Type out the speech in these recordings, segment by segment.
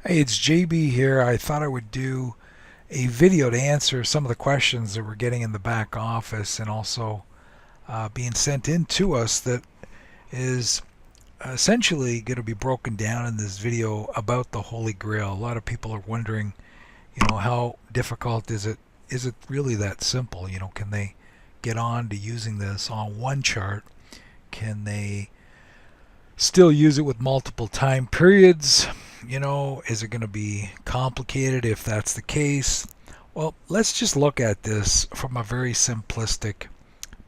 Hey, it's JB here. I thought I would do a video to answer some of the questions that we're getting in the back office and also being sent in to us that is essentially going to be broken down in this video about the Holy Grail. A lot of people are wondering, how difficult is it? Is it really that simple? Can they get on to using this on one chart? Can they still use it with multiple time periods? Is it going to be complicated if that's the case? Well, let's just look at this from a very simplistic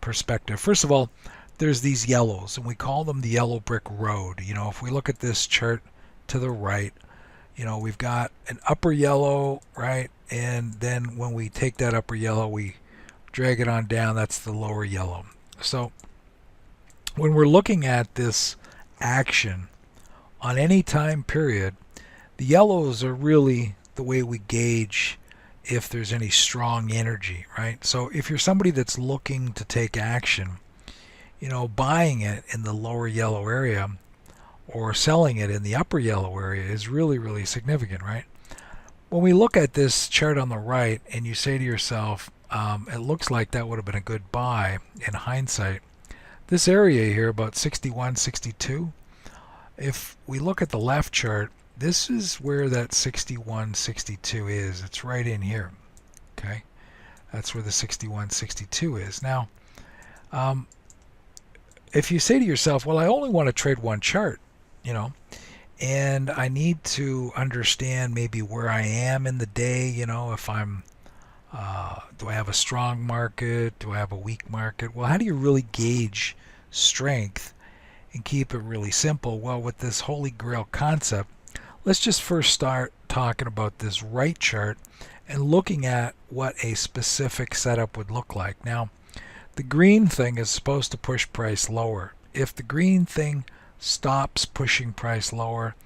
perspective. First of all, there's these yellows, and we call them the yellow brick road. If we look at this chart to the right, we've got an upper yellow, right? And then when we take that upper yellow, we drag it on down, that's the lower yellow. So when we're looking at this action on any time period, the yellows are really the way we gauge if there's any strong energy, right? So if you're somebody that's looking to take action, buying it in the lower yellow area or selling it in the upper yellow area is really, really significant, right? When we look at this chart on the right and you say to yourself, it looks like that would have been a good buy in hindsight. This area here, about 61, 62, if we look at the left chart, this is where that 61, 62 is. It's right in here. Okay, that's where the 61, 62 is. Now, if you say to yourself, well, I only want to trade one chart, and I need to understand maybe where I am in the day, if I'm do I have a strong market? Do I have a weak market? Well, how do you really gauge strength and keep it really simple? Well, with this Holy Grail concept, let's just first start talking about this right chart and looking at what a specific setup would look like. Now, the green thing is supposed to push price lower. If the green thing stops pushing price lower,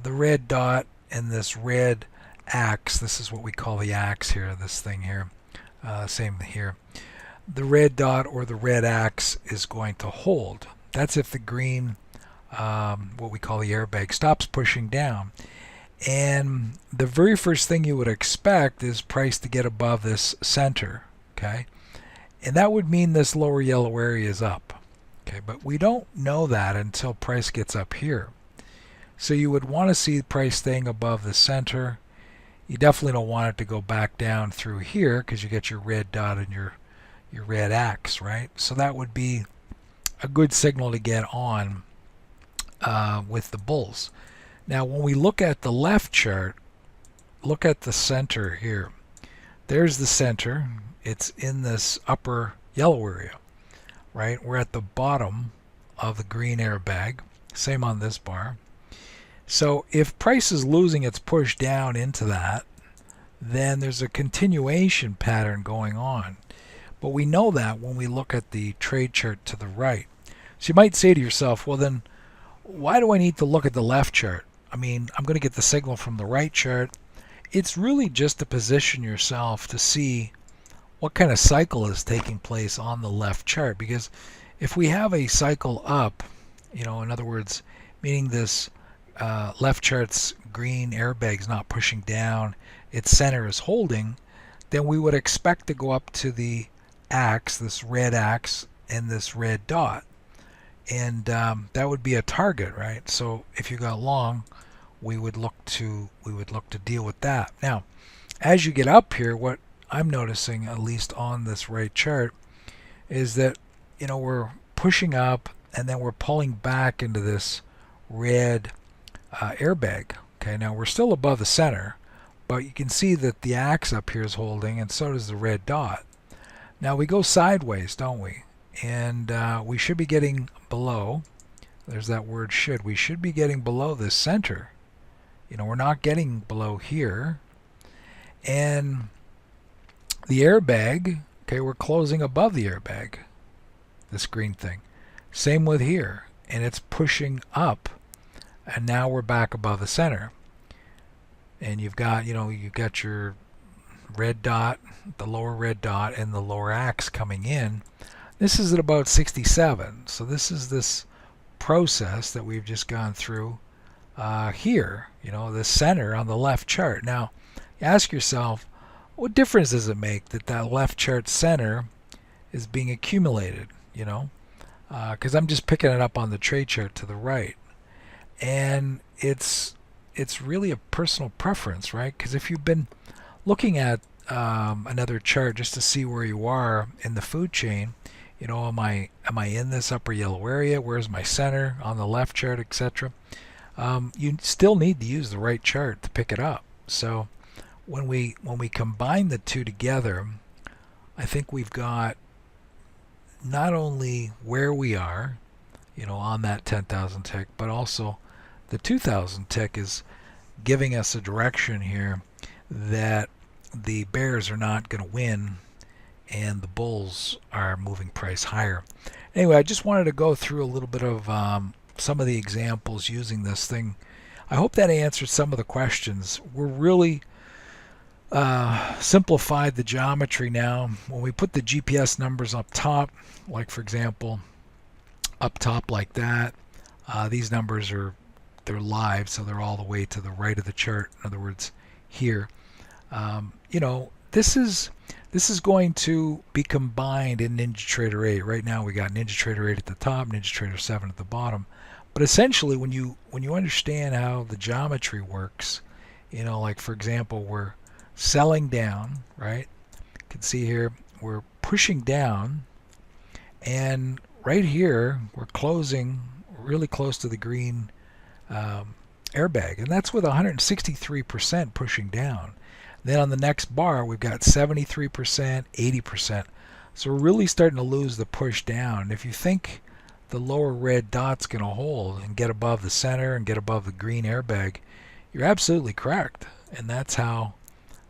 the red dot and this red axe, this is what we call the axe here, this thing here, same here. The red dot or the red axe is going to hold. That's if the green, what we call the airbag, stops pushing down. And the very first thing you would expect is price to get above this center, okay? And that would mean this lower yellow area is up, okay? But we don't know that until price gets up here. So you would want to see price staying above the center. You definitely don't want it to go back down through here because you get your red dot and your red axe, right? So that would be a good signal to get on with the bulls. Now, when we look at the left chart, look at the center here. There's the center. It's in this upper yellow area, right? We're at the bottom of the green airbag. Same on this bar. So if price is losing its push down into that, then there's a continuation pattern going on. But we know that when we look at the trade chart to the right. So you might say to yourself, well then, why do I need to look at the left chart? I mean, I'm going to get the signal from the right chart. It's really just to position yourself to see what kind of cycle is taking place on the left chart. Because if we have a cycle up, in other words, meaning this left chart's green airbag is not pushing down, its center is holding, then we would expect to go up to the axe, this red axe, and this red dot. And that would be a target, right? So if you got long, we would look to deal with that. Now, as you get up here, what I'm noticing, at least on this right chart, is that we're pushing up and then we're pulling back into this red airbag. Okay, now we're still above the center, but you can see that the axe up here is holding, and so does the red dot. Now we go sideways, don't we? And we should be getting below. There's that word should. We should be getting below this center. We're not getting below here. And the airbag, okay, we're closing above the airbag, this green thing. Same with here. And it's pushing up. And now we're back above the center. And you've got your red dot, the lower red dot, and the lower axe coming in. This is at about 67. So this is this process that we've just gone through here, the center on the left chart. Now, ask yourself, what difference does it make that that left chart center is being accumulated? Because I'm just picking it up on the trade chart to the right, and it's really a personal preference, right? Because if you've been looking at another chart just to see where you are in the food chain, am I in this upper yellow area? Where's my center on the left chart, etc.? You still need to use the right chart to pick it up. So when we combine the two together, I think we've got not only where we are, on that 10,000 tick, but also the 2,000 tick is giving us a direction here that the bears are not going to win and the bulls are moving price higher. Anyway, I just wanted to go through a little bit of some of the examples using this thing. I hope that answered some of the questions. We're really simplified the geometry now. When we put the GPS numbers up top, like for example, up top like that, these numbers they're live, so they're all the way to the right of the chart. In other words, here, this is going to be combined in NinjaTrader 8. Right now we got NinjaTrader 8 at the top, NinjaTrader 7 at the bottom. But essentially, when you understand how the geometry works, like for example, we're selling down, right? You can see here we're pushing down, and right here we're closing really close to the green airbag, and that's with 163% pushing down. Then on the next bar we've got 73%, 80%. So we're really starting to lose the push down. And if you think the lower red dot's going to hold and get above the center and get above the green airbag, you're absolutely correct. And that's how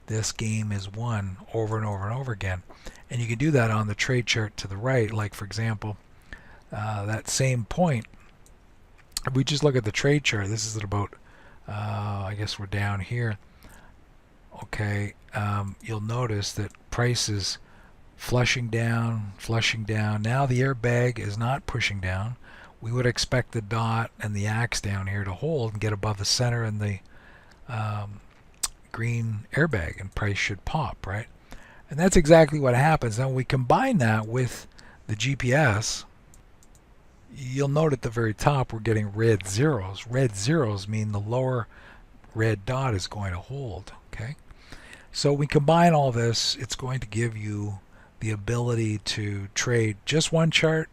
this game is won over and over and over again. And you can do that on the trade chart to the right. Like for example, that same point, if we just look at the trade chart, this is at about, I guess we're down here. Okay, you'll notice that price is flushing down, flushing down. Now the airbag is not pushing down. We would expect the dot and the axe down here to hold and get above the center and the green airbag, and price should pop, right? And that's exactly what happens. Now when we combine that with the GPS, you'll note at the very top we're getting red zeros. Red zeros mean the lower red dot is going to hold. Okay, so we combine all this, it's going to give you the ability to trade just one chart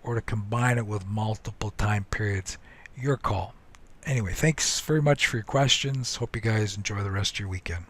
or to combine it with multiple time periods. Your call. Anyway, thanks very much for your questions. Hope you guys enjoy the rest of your weekend.